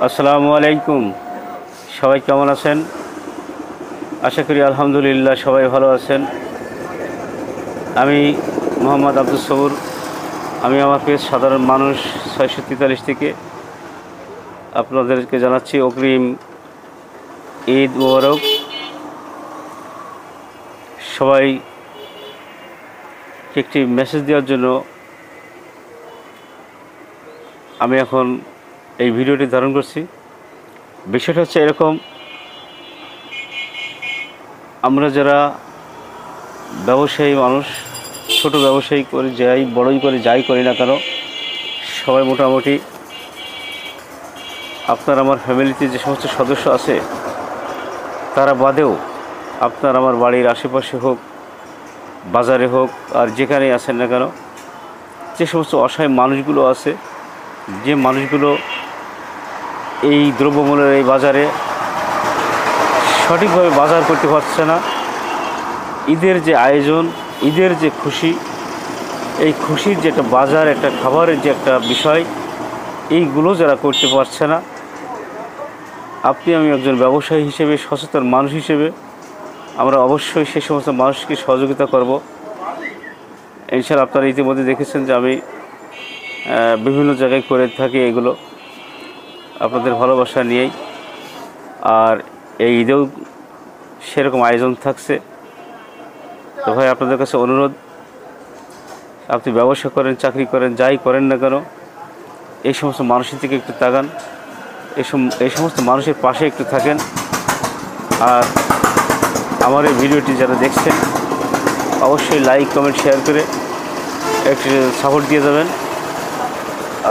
আসসালামু আলাইকুম। সবাই কেমন আছেন? আশা করি আলহামদুলিল্লাহ সবাই ভালো আছেন। আমি মোহাম্মদ আব্দুল সবুর। আমি আমার পেজ সাধারণ মানুষ 643 থেকে আপনাদেরকে জানাচ্ছি অগ্রিম ঈদ মোবারক। সবাই একটি মেসেজ দেওয়ার জন্য আমি এখন এই ভিডিওটি ধারণ করছি। বিষয়টা হচ্ছে এরকম, আমরা যারা ব্যবসায়ী মানুষ, ছোট ব্যবসায়ী করে যাই, বড়ই করে যাই করি না কেন, সবাই মোটামুটি আপনার আমার ফ্যামিলিতে যে সমস্ত সদস্য আছে তারা বাদেও আপনার আমার বাড়ির আশেপাশে হোক, বাজারে হোক, আর যেখানেই আছেন না কেন, যে সমস্ত অসহায় মানুষগুলো আছে, যে মানুষগুলো এই দ্রব্যমূল্যের এই বাজারে সঠিকভাবে বাজার করতে পারছে না, ঈদের যে আয়োজন, ঈদের যে খুশি, এই খুশির যে একটা বাজার, একটা খাবারের যে একটা বিষয়, এইগুলো যারা করতে পারছে না, আপনি আমি একজন ব্যবসায়ী হিসেবে, সচেতন মানুষ হিসেবে আমরা অবশ্যই সেই সমস্ত মানুষকে সহযোগিতা করব। ইনশাআল্লাহ আপনারা ইতিমধ্যে দেখেছেন যে আমি বিভিন্ন জায়গায় করে থাকি এগুলো আপনাদের ভালোবাসা নিয়েই। আর এই ঈদেও সেরকম আয়োজন থাকছে। তো ভাই, আপনাদের কাছে অনুরোধ, আপনি ব্যবসা করেন, চাকরি করেন, যাই করেন না কেন, এই সমস্ত মানুষের দিকে একটু তাকান, এই সমস্ত মানুষের পাশে একটু থাকেন। আর আমার এই ভিডিওটি যারা দেখছেন অবশ্যই লাইক, কমেন্ট, শেয়ার করে একটু সাপোর্ট দিয়ে যাবেন।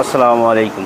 আসসালামু আলাইকুম।